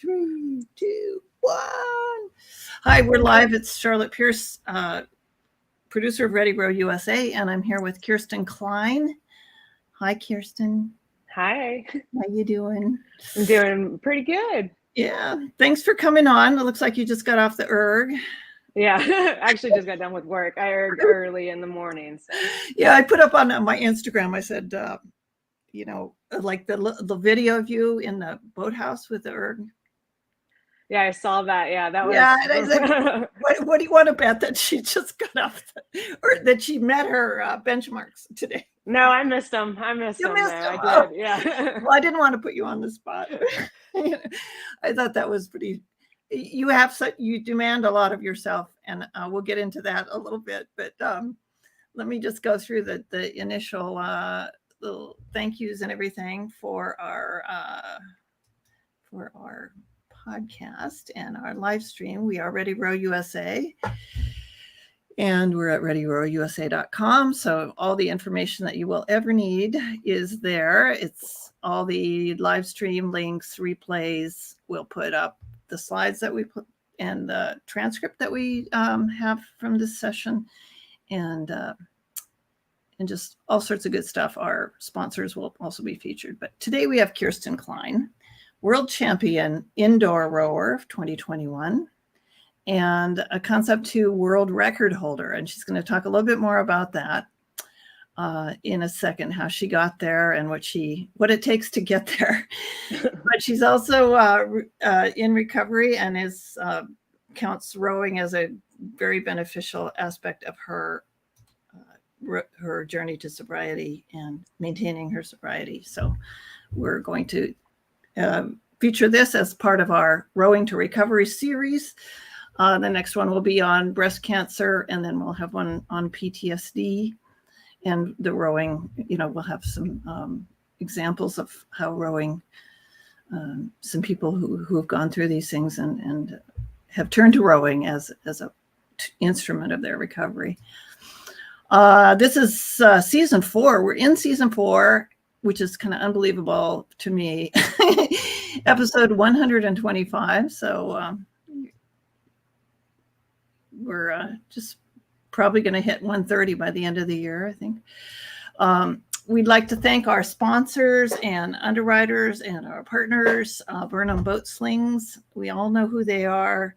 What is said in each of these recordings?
3, 2, 1. Hi, we're live. It's Charlotte Pierce, producer of Ready Row USA, and I'm here with Kirsten Klein. Hi, Kirsten. Hi. How you doing? I'm doing pretty good. Yeah. Thanks for coming on. It looks like you just got off the erg. Yeah, actually just got done with work. I erg early in the morning. So. Yeah, I put up on my Instagram, I said, like the video of you in the boathouse with the erg. Yeah, I saw that. Yeah, that was. Yeah, and I said, what do you want to bet that she just got off or that she met her benchmarks today? No, I missed them. I missed them. I did. Yeah. Well, I didn't want to put you on the spot. I thought that was pretty. You demand a lot of yourself, and we'll get into that a little bit. But let me just go through the initial little thank yous and everything for our podcast and our live stream. We are Ready Row USA, and we're at readyrowusa.com. So all the information that you will ever need is there. It's all the live stream links, replays. We'll put up the slides that we put and the transcript that we have from this session, and just all sorts of good stuff. Our sponsors will also be featured. But today we have Kirsten Klein, world champion indoor rower of 2021, and a Concept2 world record holder. And she's going to talk a little bit more about that in a second, how she got there and what it takes to get there. But she's also in recovery and counts rowing as a very beneficial aspect of her journey to sobriety and maintaining her sobriety. So we're going to feature this as part of our Rowing to Recovery series. The next one will be on breast cancer, and then we'll have one on PTSD and the rowing. We'll have some examples of how rowing, some people who have gone through these things and have turned to rowing as a instrument of their recovery. This is season 4. We're in season 4, which is kind of unbelievable to me. Episode 125. So we're just probably going to hit 130 by the end of the year, I think. We'd like to thank our sponsors and underwriters and our partners, Burnham Boat Slings. We all know who they are.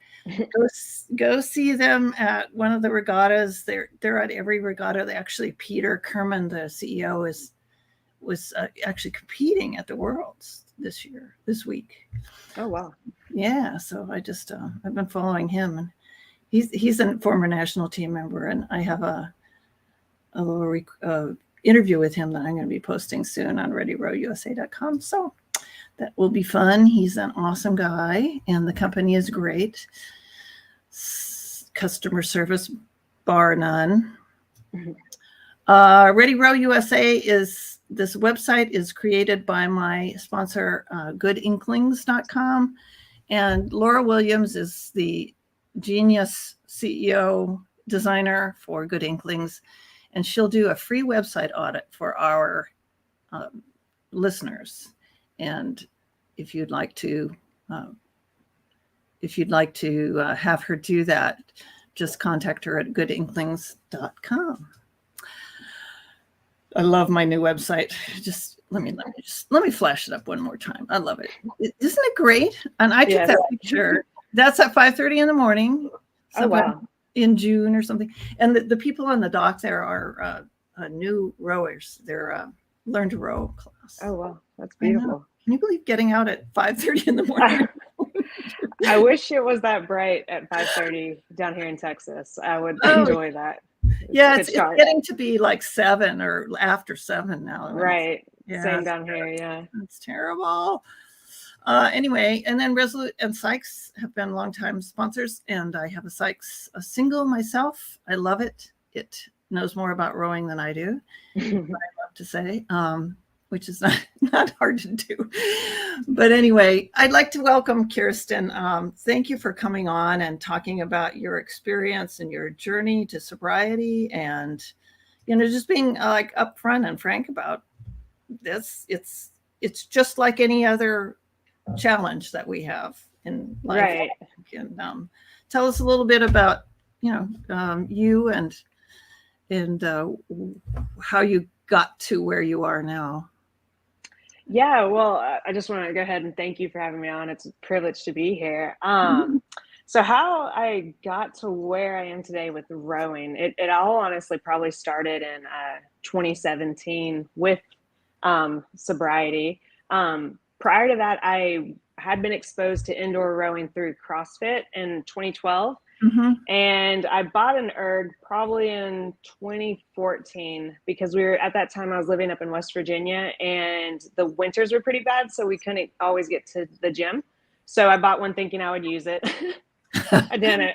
Go see them at one of the regattas. They're at every regatta. Actually, Peter Kerman, the CEO, was actually competing at the Worlds this week. Oh, wow. Yeah. So I just, I've been following him, and he's a former national team member, and I have a little interview with him that I'm going to be posting soon on readyrowusa.com. So that will be fun. He's an awesome guy, and the company is great. Customer service bar none. Mm-hmm. Ready Row USA this website is created by my sponsor, goodinklings.com. And Laura Williams is the genius CEO designer for Good Inklings. And she'll do a free website audit for our listeners. And if you'd like to have her do that, just contact her at goodinklings.com. I love my new website. Just let me flash it up one more time. I love it. Isn't it great? And I took that picture. That's at 5:30 in the morning. Oh, wow. In June or something. And the people on the dock there are new rowers. They're learn to row class. Oh, wow. That's beautiful. Can you believe getting out at 5:30 in the morning? I wish it was that bright at 5:30 down here in Texas. I would enjoy that. It's getting to be like 7 or after 7 now. Right. Yeah, same down here. Yeah. It's terrible. Anyway, and then Resolute and Sykes have been longtime sponsors, and I have a single myself. I love it. It knows more about rowing than I do, I love to say, which is not hard to do. But anyway, I'd like to welcome Kirsten. Thank you for coming on and talking about your experience and your journey to sobriety, and just being like upfront and frank about this. It's just like any other challenge that we have in life. Right. And tell us a little bit about, you and how you got to where you are now. Yeah, well, I just want to go ahead and thank you for having me on. It's a privilege to be here. So how I got to where I am today with rowing, it all honestly probably started in 2017 with sobriety. Prior to that, I had been exposed to indoor rowing through CrossFit in 2012. And I bought an erg probably in 2014 because at that time I was living up in West Virginia and the winters were pretty bad. So we couldn't always get to the gym. So I bought one thinking I would use it. I didn't.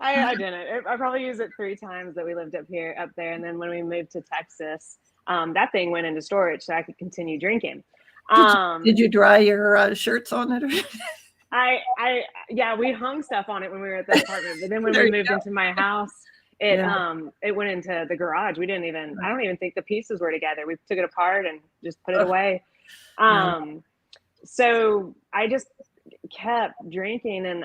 I didn't. I probably used it 3 times that we lived up there. And then when we moved to Texas, that thing went into storage so I could continue drinking. Did you dry your shirts on it? Yeah, we hung stuff on it when we were at the apartment, but then when we moved into my house, it went into the garage. I don't even think the pieces were together. We took it apart and just put it away. So I just kept drinking and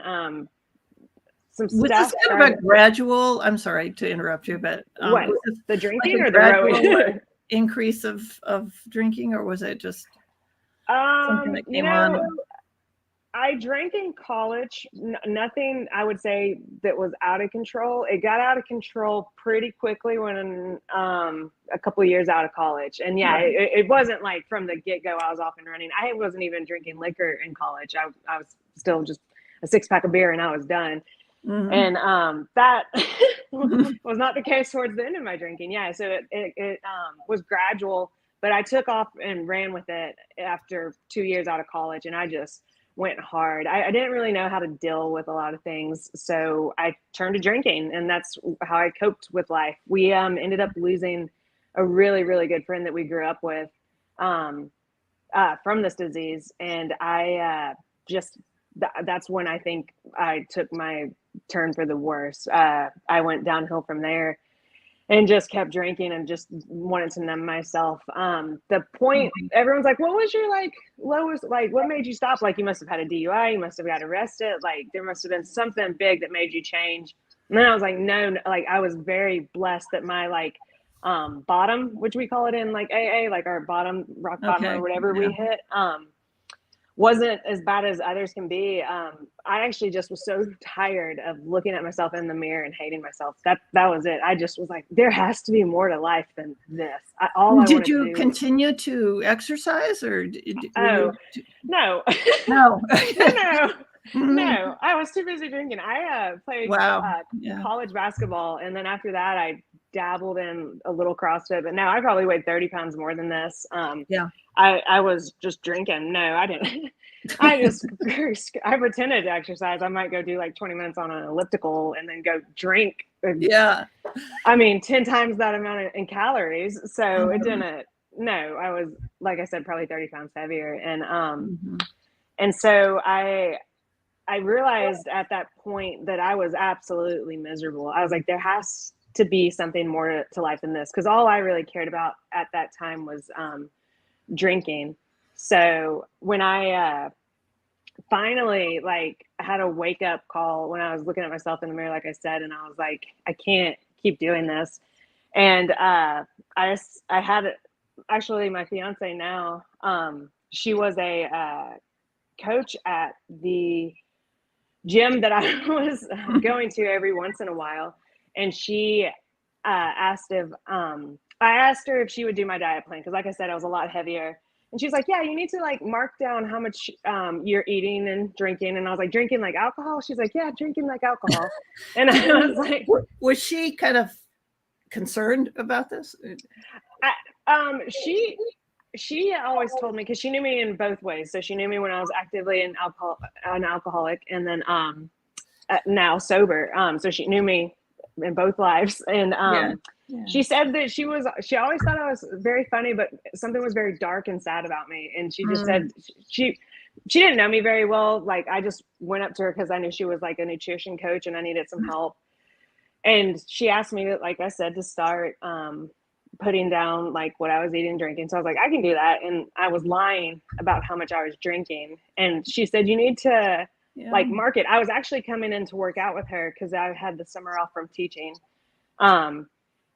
some was stuff. This kind of a gradual, I'm sorry to interrupt you, but what, the drinking like or the rowing? Increase of drinking, or was it just something that came on? I drank in college, nothing I would say that was out of control. It got out of control pretty quickly when a couple of years out of college. And it wasn't like from the get-go I was off and running. I wasn't even drinking liquor in college. I was still just a 6-pack of beer and I was done. And that was not the case towards the end of my drinking. Yeah, so it was gradual, but I took off and ran with it after 2 years out of college, and I just went hard. I didn't really know how to deal with a lot of things, so I turned to drinking, and that's how I coped with life. We ended up losing a really, really good friend that we grew up with from this disease, and that's when I think I took my turn for the worse. I went downhill from there and just kept drinking and just wanted to numb myself. The point, everyone's like, what was your lowest, what made you stop? Like, you must have had a DUI, you must have got arrested. Like, there must have been something big that made you change. And then I was like, no, I was very blessed that my bottom, which we call it in AA, our bottom, rock bottom or whatever we hit, wasn't as bad as others can be. I actually just was so tired of looking at myself in the mirror and hating myself. That was it. I just was like, there has to be more to life than this. Did you continue to exercise, or no. No. No, I was too busy drinking. I played college basketball, and then after that, I dabbled in a little CrossFit. But now I probably weighed 30 pounds more than this. I was just drinking. No, I didn't. I pretended to exercise. I might go do 20 minutes on an elliptical and then go drink. Yeah. I mean, 10 times that amount in calories. So it didn't. No, I was, like I said, probably 30 pounds heavier, and so I realized at that point that I was absolutely miserable. I was like, there has to be something more to life than this, because all I really cared about at that time was drinking. So when I finally had a wake up call when I was looking at myself in the mirror, like I said, and I was like, I can't keep doing this. And I had actually my fiance now, she was a coach at the gym that I was going to every once in a while, and she asked if I asked her if she would do my diet plan, because like I said, I was a lot heavier, and she's like, yeah, you need to mark down how much you're eating and drinking. And I was like, drinking like alcohol? She's like, yeah, drinking like alcohol. And I was like, was she kind of concerned about this? She always told me, because she knew me in both ways. So she knew me when I was actively an alcoholic, and then now sober. So she knew me in both lives. And she said that she always thought I was very funny, but something was very dark and sad about me. And she just said she didn't know me very well. I just went up to her because I knew she was a nutrition coach and I needed some help. And she asked me, like I said, to start putting down like what I was eating and drinking. So I was like, I can do that. And I was lying about how much I was drinking. And she said, you need to like mark it. I was actually coming in to work out with her because I had the summer off from teaching.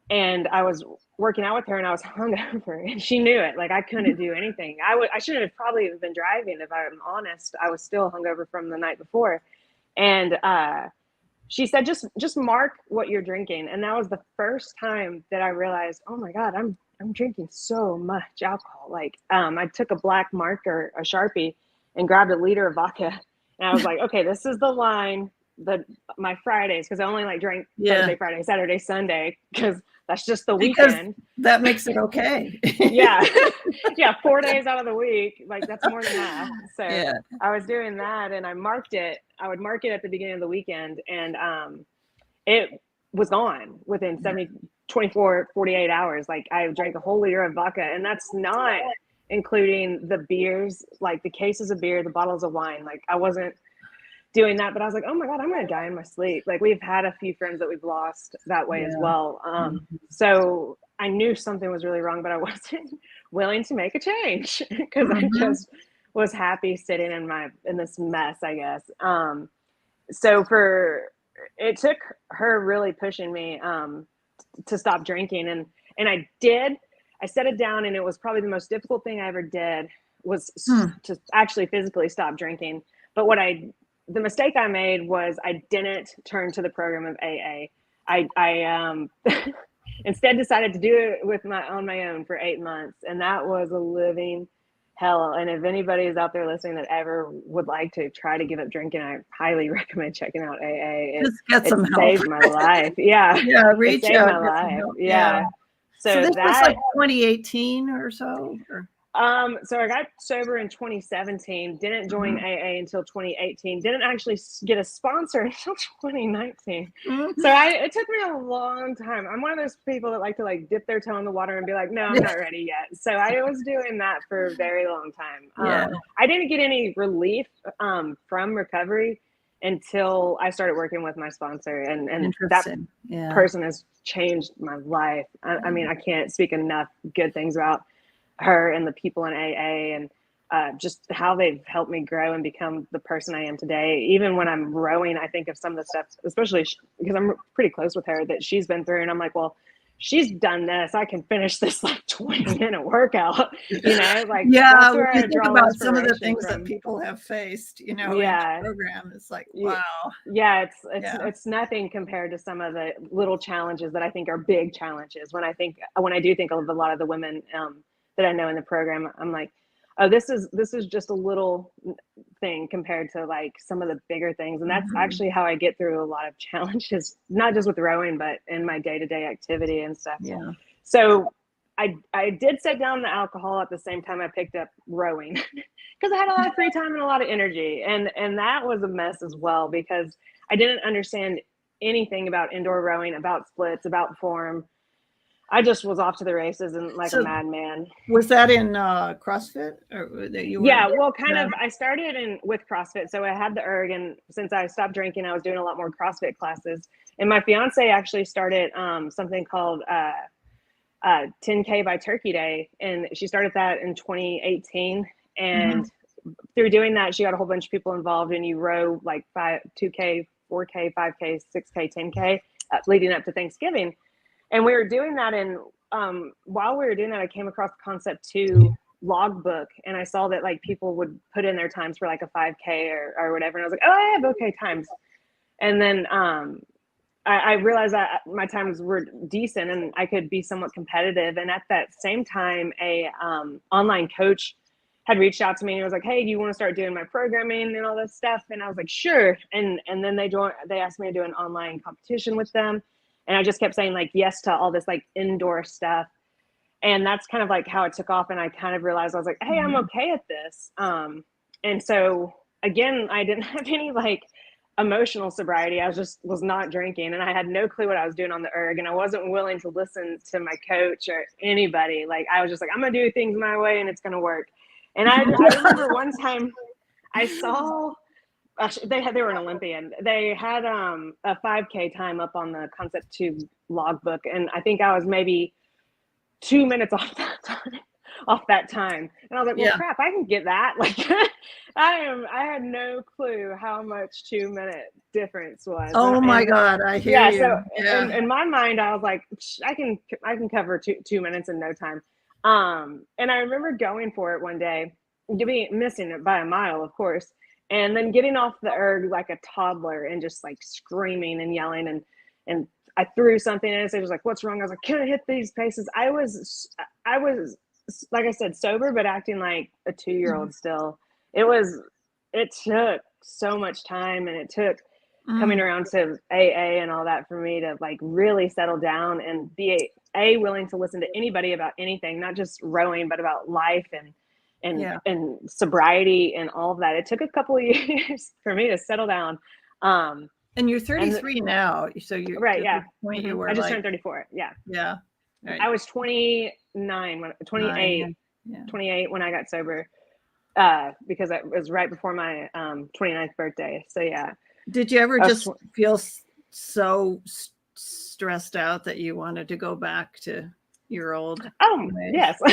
And I was working out with her and I was hungover and she knew it. Like I couldn't do anything. I shouldn't have probably been driving if I'm honest. I was still hungover from the night before. And she said, just mark what you're drinking. And that was the first time that I realized, oh my God, I'm drinking so much alcohol. Like I took a black marker, a Sharpie, and grabbed a liter of vodka. And I was like, okay, this is the line that my Fridays, because I only like drank Thursday, Friday, Saturday, Sunday, because that's just the weekend. That makes it okay. Yeah. 4 days out of the week, like that's more than half. So I was doing that and I marked it. I would mark it at the beginning of the weekend and it was gone within 24, 48 hours. Like I drank a whole liter of vodka, and that's not including the beers, like the cases of beer, the bottles of wine. Like I wasn't doing that, but I was like, oh my God, I'm going to die in my sleep. Like we've had a few friends that we've lost that way as well. So I knew something was really wrong, but I wasn't willing to make a change because I just was happy sitting in this mess, I guess. So it took her really pushing me to stop drinking. And I did. I set it down, and it was probably the most difficult thing I ever did was to actually physically stop drinking. But the mistake I made was I didn't turn to the program of AA. I instead decided to do it on my own for 8 months. And that was a living hell. And if anybody is out there listening that ever would like to try to give up drinking, I highly recommend checking out AA. Just get some help. Saved my life. Yeah. Reach it saved out. my life. Yeah. So this was like 2018 or so? So I got sober in 2017, didn't join AA until 2018, didn't actually get a sponsor until 2019. So it took me a long time. I'm one of those people that like to like dip their toe in the water and be like, no, I'm not ready yet. So I was doing that for a very long time. I didn't get any relief from recovery until I started working with my sponsor, and that person has changed my life. I mean, I can't speak enough good things about her and the people in AA and just how they've helped me grow and become the person I am today. Even when I'm rowing, I think of some of the stuff, especially because I'm pretty close with her, that she's been through. And I'm like, well, she's done this. I can finish this like 20-minute workout, like that's where I think about some of the things that people have faced, in the program. It's like, wow. Yeah, it's nothing compared to some of the little challenges that I think are big challenges. When I do think of a lot of the women that I know in the program, I'm like, oh, this is just a little thing compared to like some of the bigger things. And that's actually how I get through a lot of challenges, not just with rowing, but in my day-to-day activity and stuff. Yeah. So I did set down the alcohol at the same time I picked up rowing because I had a lot of free time and a lot of energy. And that was a mess as well, because I didn't understand anything about indoor rowing, about splits, about form. I just was off to the races and like a madman. Was that in CrossFit or that you were? Yeah, well, kind of. I started with CrossFit, so I had the erg, and since I stopped drinking, I was doing a lot more CrossFit classes. And my fiance actually started something called 10K by Turkey Day, and she started that in 2018. And through doing that, she got a whole bunch of people involved, and you row like 2K, 4K, 5K, 6K, 10K, leading up to Thanksgiving. And we were doing that, and while we were doing that, I came across the Concept2 logbook, and I saw that like people would put in their times for like a 5K or whatever, and I was like, oh, I have okay times. And then I realized that my times were decent, and I could be somewhat competitive. And at that same time, a online coach had reached out to me and was like, hey, do you want to start doing my programming and all this stuff? And I was like, sure. And then they asked me to do an online competition with them. And I just kept saying like yes to all this like indoor stuff. And that's kind of like how it took off. And I kind of realized I was like, hey, I'm okay at this. And so again, I didn't have any like emotional sobriety. I was not drinking, and I had no clue what I was doing on the erg, and I wasn't willing to listen to my coach or anybody. Like I was just like, I'm going to do things my way and it's going to work. And I remember one time I saw, they were an Olympian. They had a 5K time up on the Concept2 logbook. And I think I was maybe 2 minutes off that time. And I was like, well, crap, I can get that. Like I had no clue how much 2-minute difference was. Oh my God. I hear you. So in my mind, I was like, I can cover 2 minutes in no time. And I remember going for it one day, missing it by a mile, of course. And then getting off the erg like a toddler and just like screaming and yelling and I threw something and it was like, what's wrong? I was like, can I hit these paces? I was, like I said, sober, but acting like a 2-year-old still. It took so much time, and it took coming around to AA and all that for me to like really settle down and be willing to listen to anybody about anything, not just rowing, but about life and sobriety and all of that. It took a couple of years for me to settle down. And you're 33 now, so you're right. Yeah. Point you were I just turned 34. Yeah. Yeah. Right. I was 28 when I got sober, because it was right before my 29th birthday. So yeah. Did you ever just feel so stressed out that you wanted to go back to your old ways? Yes. All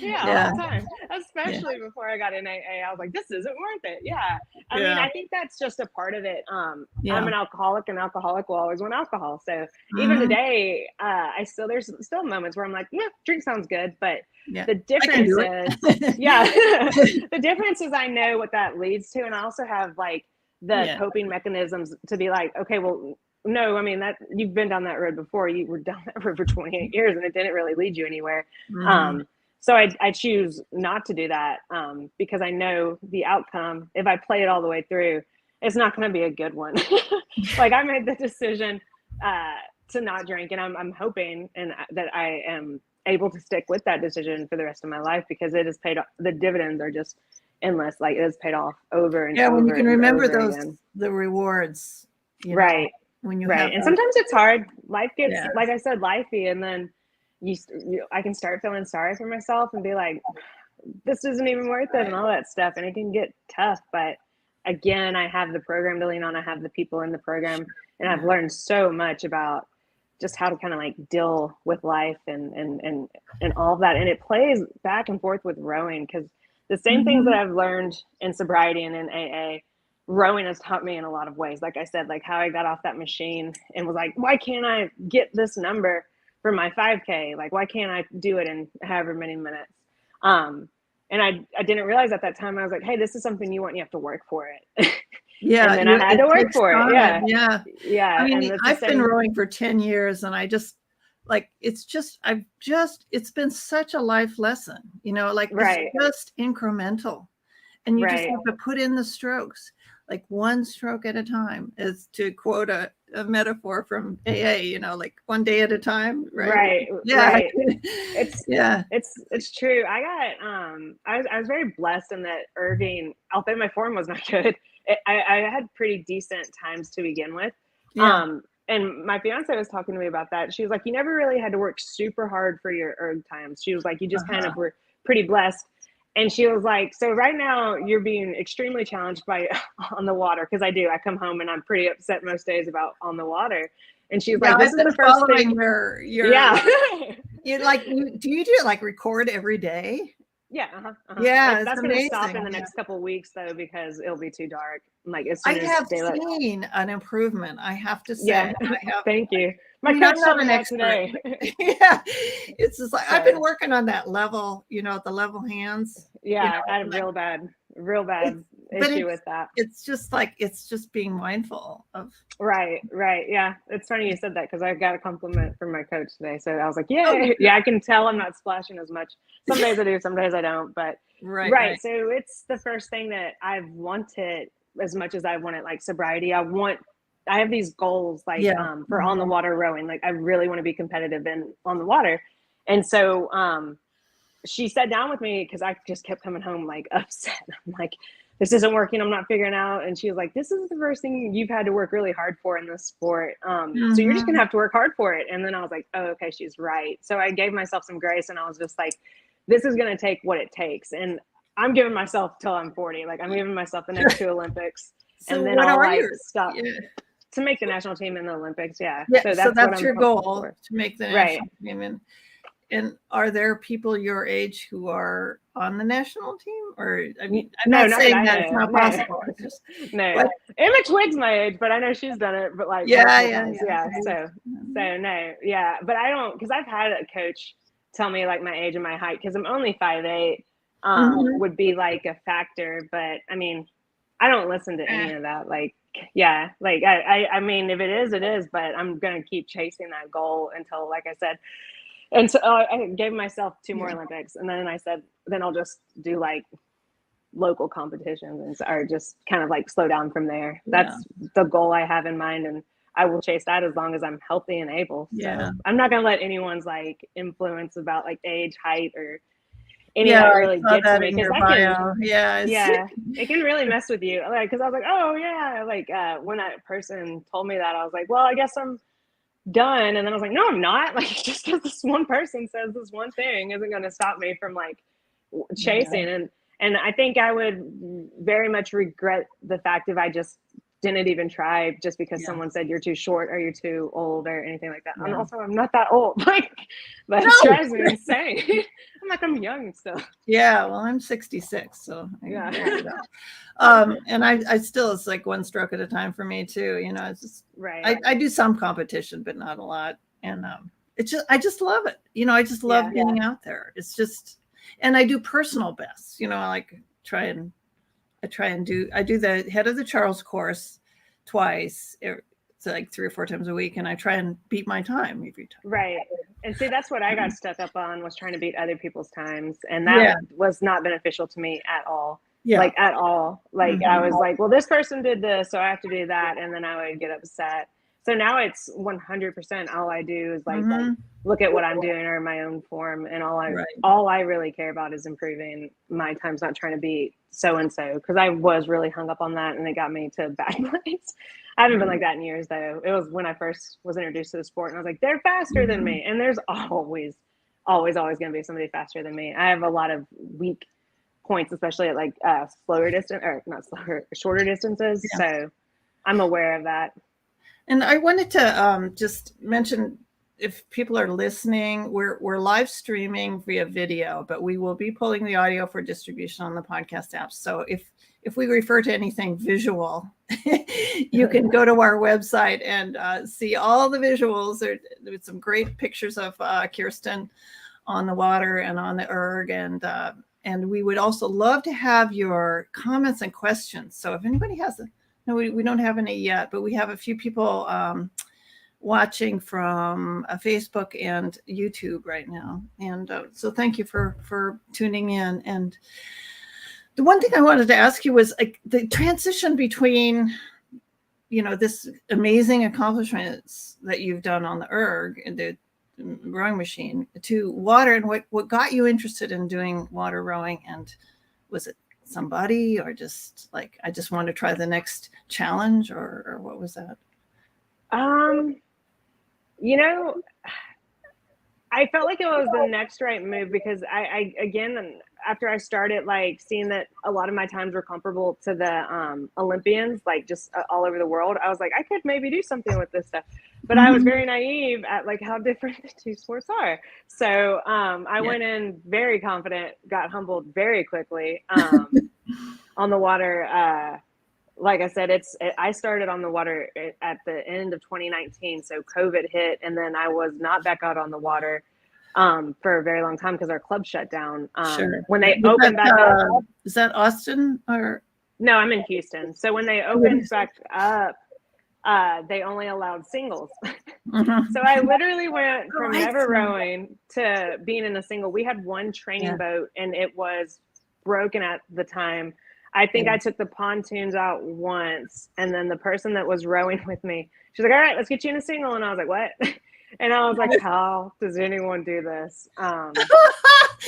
the time, especially before I got in AA. I was like, this isn't worth it. I mean, I think that's just a part of it. I'm an alcoholic, and alcoholic will always want alcohol. So even today, there's still moments where I'm like, yeah, drink sounds good, but the difference is the difference is I know what that leads to, and I also have like the coping mechanisms to be like, okay, well, no, I mean, that you've been down that road before. You were down that road for 28 years and it didn't really lead you anywhere. So I choose not to do that, because I know the outcome. If I play it all the way through, it's not going to be a good one. Like I made the decision to not drink, and I'm hoping that I am able to stick with that decision for the rest of my life, because it has paid off. The dividends are just endless. Like it has paid off over and over. When you can remember again. the rewards. Right. When you and sometimes it's hard. Life gets, like I said, lifey, and then I can start feeling sorry for myself and be like, this isn't even worth it, and all that stuff, and it can get tough. But again, I have the program to lean on. I have the people in the program, and I've learned so much about just how to kind of like deal with life and all of that. And it plays back and forth with rowing, because the same things that I've learned in sobriety and in AA, rowing has taught me in a lot of ways. Like I said, like how I got off that machine and was like, why can't I get this number for my 5K? Like, why can't I do it in however many minutes? And I didn't realize at that time, I was like, hey, this is something you want, you have to work for it. Yeah. And then I had to work for it. Yeah. I mean, I've been rowing for 10 years, and I just like, it's been such a life lesson, like it's just incremental, and you just have to put in the strokes, like one stroke at a time, is to quote a metaphor from AA, like one day at a time. Right. Yeah. It's true. I got, I was very blessed in that Irving, although my form was not good, I had pretty decent times to begin with. And my fiance was talking to me about that. She was like, you never really had to work super hard for your erg times. She was like, you just kind of were pretty blessed. And she was like, so right now you're being extremely challenged by on the water. Cause I do, I come home and I'm pretty upset most days about on the water. And she's like, this is the first thing. Do you do it like record every day? Yeah. Yeah. That's going to stop in the next couple of weeks though, because it'll be too dark. Like I have seen an improvement, I have to say. Yeah. Thank you. My coach told me that today. It's just like, I've been working on that level, the level hands. Yeah. I had a real bad issue with that. It's just being mindful of. Right. Yeah. It's funny you said that, because I got a compliment from my coach today. So I was like, yeah, I can tell I'm not splashing as much. Some days I do, some days I don't, but right. So it's the first thing that I've wanted as much as I wanted, like sobriety. I have these goals, like for on the water rowing. Like I really want to be competitive on the water. And so she sat down with me, because I just kept coming home like upset. I'm like, this isn't working. I'm not figuring out. And she was like, this is the first thing you've had to work really hard for in this sport. So you're just gonna have to work hard for it. And then I was like, oh, okay, she's right. So I gave myself some grace, and I was just like, this is gonna take what it takes. And I'm giving myself till I'm 40. Like I'm giving myself the next 2 Olympics. So and then I'll like stop to make the national team in the Olympics. Yeah. So that's your goal, to make the national team. and are there people your age who are on the national team? Or I mean, I'm No, not not saying that I that it's know. not No. possible. It's just No, what? Emma Twig's my age, but I know she's done it, but like Yeah, multiple yeah, times. yeah. So no, yeah, but I don't, because I've had a coach tell me like my age and my height, because I'm only 5'8", Mhm. would be like a factor. But I mean, I don't listen to any of that. Like, yeah, like I mean, if it is, it is. But I'm gonna keep chasing that goal until, like I said, and so I gave myself 2 more Olympics, and then I said, then I'll just do like local competitions and or just kind of like slow down from there. That's the goal I have in mind, and I will chase that as long as I'm healthy and able. So I'm not gonna let anyone's like influence about like age, height, or any of that really get to me, because that can it can really mess with you. Like, because I was like, oh yeah, like when that person told me that, I was like, well, I guess I'm done. And then I was like, no, I'm not. Like, just because this one person says this one thing isn't going to stop me from like chasing. And I think I would very much regret the fact if I just didn't even try just because someone said you're too short or you're too old or anything like that. And also, I'm not that old. Like, that drives me insane. I'm like, I'm young still. Yeah, well, I'm 66, so and I still, it's like one stroke at a time for me too. You know, it's just I do some competition, but not a lot. And it's just, I just love it. You know, I just love being out there. It's just, and I do personal bests. You know, I try and do the head of the Charles course twice. It's like 3 or 4 times a week, and I try and beat my time every time. Right. And see, that's what I got stuck up on, was trying to beat other people's times. And that was not beneficial to me at all. Like, at all. Like, I was like, well, this person did this, so I have to do that. And then I would get upset. So now it's 100% all I do is like look at what I'm doing or my own form. And all I really care about is improving my times, not trying to beat so-and-so. Because I was really hung up on that, and it got me to a bad place. I haven't been like that in years, though. It was when I first was introduced to the sport, and I was like, they're faster than me. And there's always going to be somebody faster than me. I have a lot of weak points, especially at like shorter distances. So I'm aware of that. And I wanted to just mention, if people are listening, we're live streaming via video, but we will be pulling the audio for distribution on the podcast apps. So if we refer to anything visual, you can go to our website and see all the visuals. There's some great pictures of Kirsten on the water and on the erg, and we would also love to have your comments and questions. So if anybody has no, we don't have any yet, but we have a few people watching from Facebook and YouTube right now. And so thank you for tuning in. And the one thing I wanted to ask you was like the transition between, you know, this amazing accomplishments that you've done on the erg and the rowing machine to water, and what got you interested in doing water rowing. And was it somebody, or just like, I just want to try the next challenge, or what was that? You know, I felt like it was the next right move, because I again, after I started like seeing that a lot of my times were comparable to the Olympians, like just all over the world, I was like, I could maybe do something with this stuff. But I was very naive at like how different the two sports are. So I went in very confident, got humbled very quickly on the water. Like I said, I started on the water at the end of 2019. So COVID hit, and then I was not back out on the water for a very long time because our club shut down. When they opened back up. Is that Austin or? No, I'm in Houston. So when they opened back up, they only allowed singles. So I literally went from never rowing to being in a single. We had one training boat, and it was broken at the time. I think I took the pontoons out once, and then the person that was rowing with me, she's like, all right, let's get you in a single. And I was like, what? And I was like, how does anyone do this?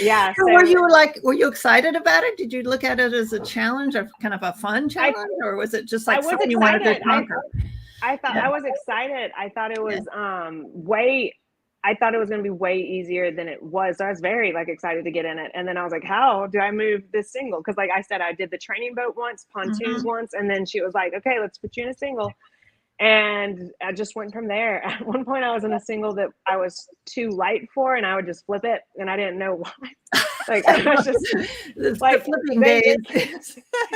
Yeah. So were you excited about it? Did you look at it as a challenge, or kind of a fun challenge, or was it just like something you wanted to conquer? I thought I was excited. I thought it was I thought it was going to be way easier than it was. So I was very like excited to get in it. And then I was like, how do I move this single? Because like I said, I did the training boat once, pontoons once. And then she was like, okay, let's put you in a single. And I just went from there. At one point I was in a single that I was too light for, and I would just flip it, and I didn't know why. Like I was just like the flipping days.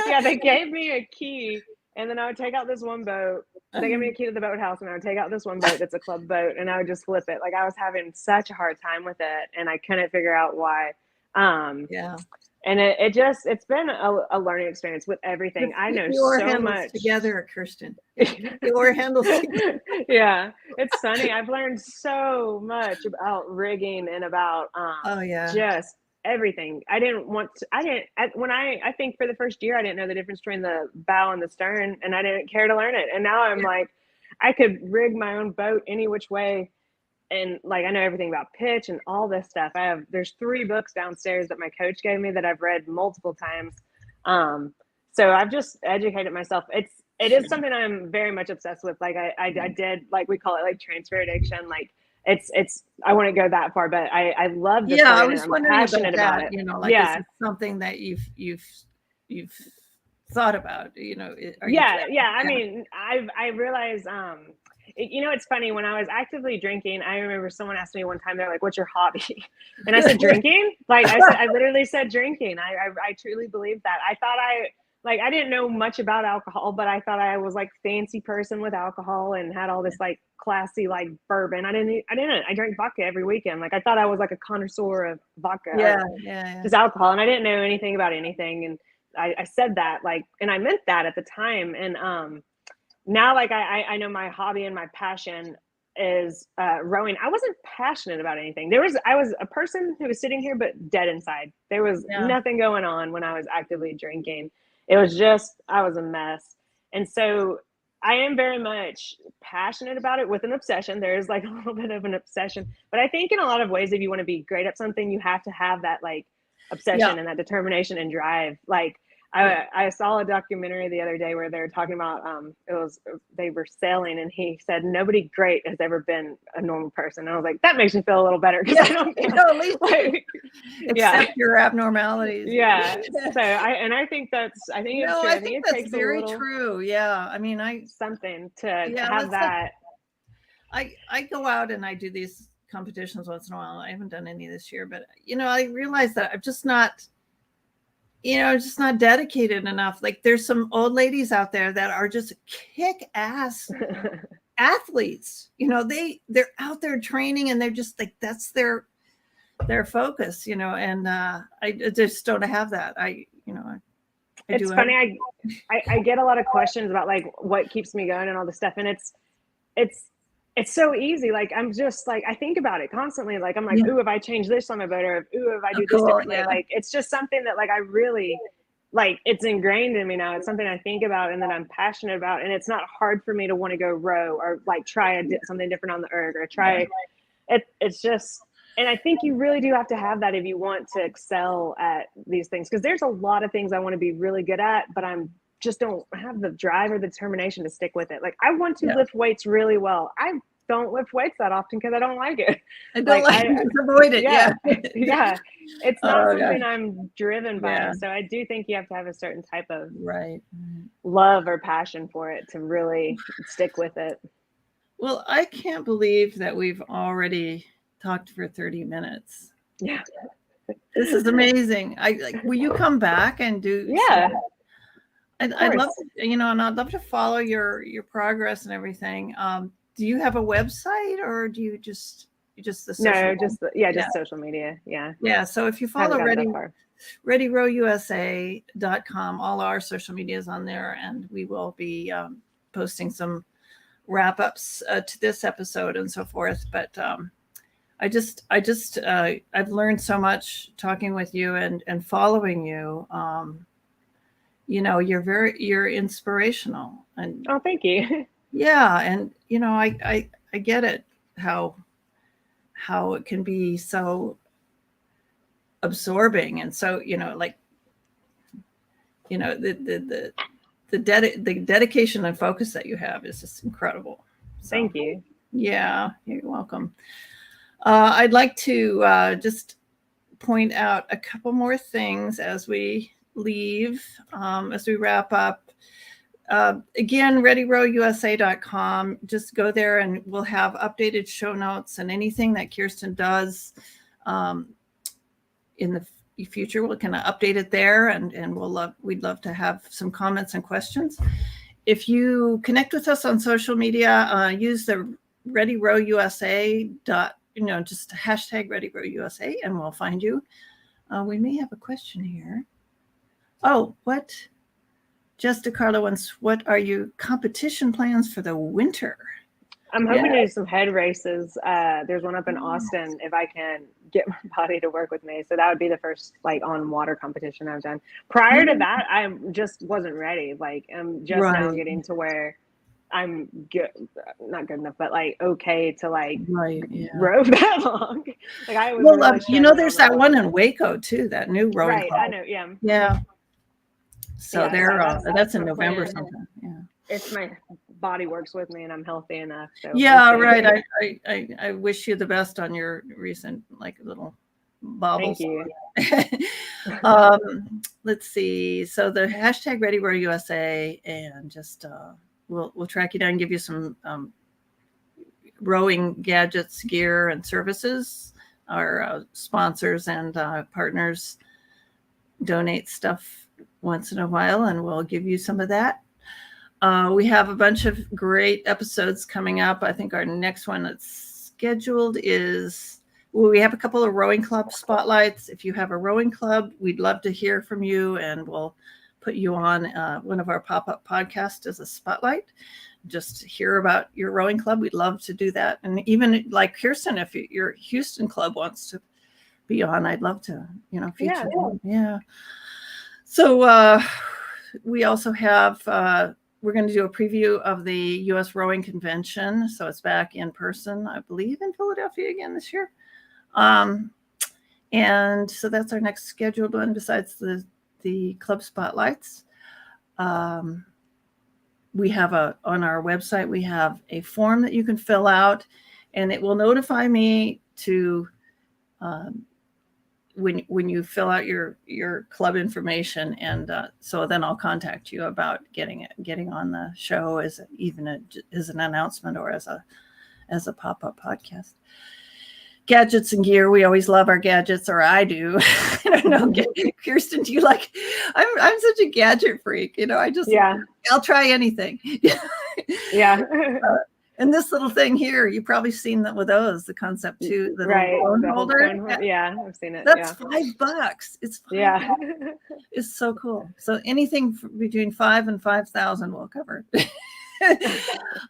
Yeah, they gave me a key, and then I would take out this one boat. They gave me a key to the boathouse, and I would take out this one boat that's a club boat, and I would just flip it. Like I was having such a hard time with it, and I couldn't figure out why. Yeah. And it's been a learning experience with everything. I know so much together, Kirsten. Your handles together. Yeah, it's funny. I've learned so much about rigging and about just everything. I think for the first year I didn't know the difference between the bow and the stern, and I didn't care to learn it. And now I'm like, I could rig my own boat any which way. And like, I know everything about pitch and all this stuff. There's 3 books downstairs that my coach gave me that I've read multiple times. So I've just educated myself. It is something I'm very much obsessed with. Like I did, like we call it like transfer addiction. Like I wouldn't go that far, but I love this. Yeah, I was wondering about it. You know, like is it something that you've thought about, you know? I mean, I realize, you know, it's funny, when I was actively drinking, I remember someone asked me one time, they're like, what's your hobby? And I said, drinking. Like I literally said drinking. I truly believe that. I thought I didn't know much about alcohol, but I thought I was like fancy person with alcohol and had all this like classy, like bourbon. I drank vodka every weekend. Like I thought I was like a connoisseur of vodka. Just alcohol. And I didn't know anything about anything. And I said that, like, and I meant that at the time. And, now, like, I know my hobby and my passion is rowing. I wasn't passionate about anything. I was a person who was sitting here, but dead inside. There was nothing going on when I was actively drinking. It was just, I was a mess. And so I am very much passionate about it with an obsession. There's like a little bit of an obsession, but I think in a lot of ways, if you want to be great at something, you have to have that like obsession and that determination and drive. Like, I saw a documentary the other day where they were talking about they were sailing, and he said nobody great has ever been a normal person. And I was like, that makes me feel a little better, because I don't at least accept your abnormalities. Yeah. So I think it's true. I think that's very true. Yeah. I mean, something to have that. I go out and I do these competitions once in a while. I haven't done any this year, but you know, I realize that I'm just not dedicated enough. Like there's some old ladies out there that are just kick-ass athletes. You know, they're out there training, and they're just like, that's their focus, you know, and I just don't have that. It's funny. I get a lot of questions about like what keeps me going and all this stuff. And it's so easy. Like, I'm just like, I think about it constantly. Like, I'm like, ooh, if I change this on my boat, or ooh, if I do this differently, like, it's just something that like, I really like, it's ingrained in me now. It's something I think about and that I'm passionate about. And it's not hard for me to want to go row or like try something different on the erg or try it's just, and I think you really do have to have that if you want to excel at these things. Cause there's a lot of things I want to be really good at, but just don't have the drive or the determination to stick with it. Like, I want to lift weights really well. I don't lift weights that often because I don't like it. I don't like it. Avoid it. Yeah. It's not something I'm driven by. So I do think you have to have a certain type of love or passion for it to really stick with it. Well, I can't believe that we've already talked for 30 minutes. Yeah. This is amazing. Will you come back and do? Yeah. I'd love to, you know, and I'd love to follow your progress and everything. Do you have a website, or do you just the social just social media? Yeah. So if you follow ReadyRowUSA.com, all our social media is on there, and we will be posting some wrap-ups to this episode and so forth. But I've learned so much talking with you and following you. You know, you're inspirational, and thank you. Yeah. And you know, I get it, how it can be so absorbing. And so, you know, like, you know, the dedication and focus that you have is just incredible. So, thank you. Yeah, you're welcome. I'd like to just point out a couple more things as we leave, as we wrap up. again, readyrowusa.com. Just go there and we'll have updated show notes, and anything that Kirsten does in the future, we can update it there, and we'd love to have some comments and questions. If you connect with us on social media, use the ReadyRowUSA just hashtag ReadyRowUSA, and we'll find you. We may have a question here. Oh, what? Jessica Carla wants, what are your competition plans for the winter? I'm hoping to do some head races. There's one up in Austin, if I can get my body to work with me. So that would be the first on water competition I've done. Prior to that, I just wasn't ready. I'm just now getting to where I'm good, not good enough, but okay to row that long. I was really there's that one in Waco too, that new rowing club. I know, yeah. Yeah. So that's in November sometime. Yeah. If my body works with me and I'm healthy enough. So right. I wish you the best on your recent little bobbles. Thank you. Let's see. So the hashtag ReadyRowUSA, and just we'll track you down and give you some rowing gadgets, gear, and services. Our sponsors and partners donate stuff once in a while, and we'll give you some of that. We have a bunch of great episodes coming up. I think our next one that's scheduled is, we have a couple of rowing club spotlights. If you have a rowing club, we'd love to hear from you, and we'll put you on one of our pop-up podcasts as a spotlight. Just hear about your rowing club. We'd love to do that. And even like Kirsten, if your Houston club wants to be on, I'd love to, feature them. Yeah. So we also have, we're going to do a preview of the U.S. Rowing Convention. So it's back in person, I believe, in Philadelphia again this year. And so that's our next scheduled one besides the club spotlights. We have on our website, we have a form that you can fill out, and it will notify me to when you fill out your club information, and so then I'll contact you about getting on the show as an announcement or as a pop-up podcast. Gadgets and gear. We always love our gadgets, or I do. I don't know, Kirsten, do you like? I'm such a gadget freak. I'll try anything. Yeah. And this little thing here, you've probably seen that with those, the Concept2, the phone holder. Yeah, I've seen it. That's $5. It's $5. It's so cool. So anything between 5 and 5,000 we'll cover.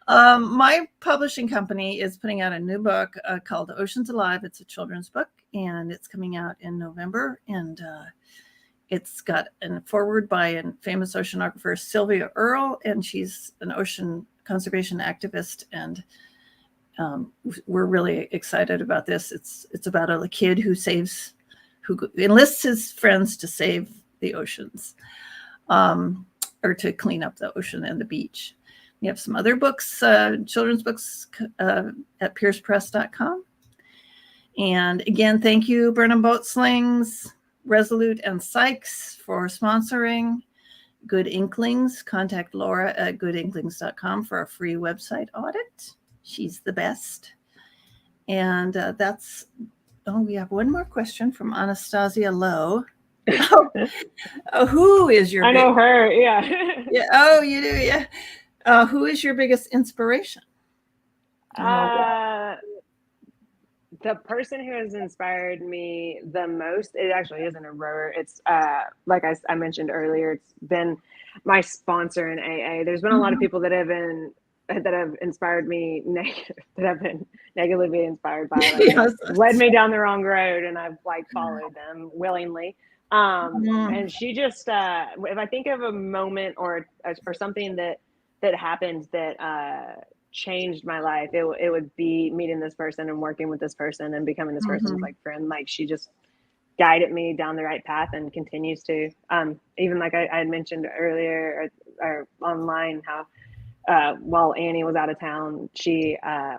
My publishing company is putting out a new book called Oceans Alive. It's a children's book, and it's coming out in November. And it's got a foreword by a famous oceanographer, Sylvia Earle, and she's an ocean conservation activist, and we're really excited about this. It's about a kid who enlists his friends to save the oceans, or to clean up the ocean and the beach. We have some other books, children's books, at piercepress.com. And again, thank you, Burnham Boat Slings, Resolute, and Sykes for sponsoring. Good Inklings, contact Laura at goodinklings.com for a free website audit. She's the best. And we have one more question from Anastasia Lowe. Who is your? I know her. Yeah. Yeah. Oh, you do. Yeah. Who is your biggest inspiration? The person who has inspired me the most, it actually isn't a rower. It's like I mentioned earlier, it's been my sponsor in AA. There's been a lot of people that have inspired me, that have been negatively inspired by, led me down the wrong road, and I've followed them willingly. And she just, if I think of a moment or something that happened that changed my life, it would be meeting this person and working with this person and becoming this person's friend. She just guided me down the right path and continues to. Even I had mentioned earlier or online how while Annie was out of town,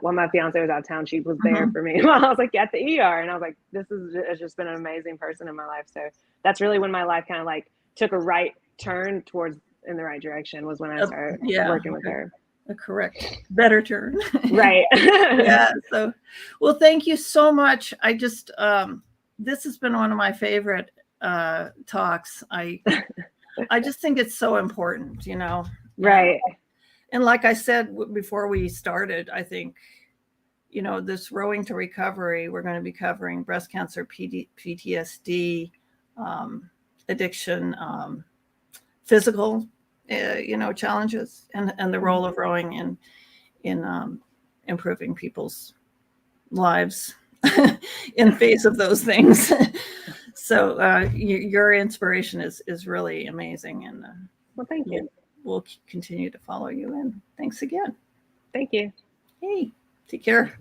while my fiance was out of town, she was there for me while I was at the ER, and I was it's just been an amazing person in my life. So that's really when my life kind of took a right turn towards in the right direction was when I started working with her. A correct, better term. Right. Yeah. So, well, thank you so much. I just, this has been one of my favorite talks. I just think it's so important, you know. Right. And like I said before we started, I think, you know, this Rowing to Recovery, we're going to be covering breast cancer, PTSD, addiction, physical, you know, challenges, and the role of rowing in improving people's lives in face of those things. So your inspiration is really amazing, and well, thank you. We'll continue to follow you, and thanks again. Thank you. Hey, take care.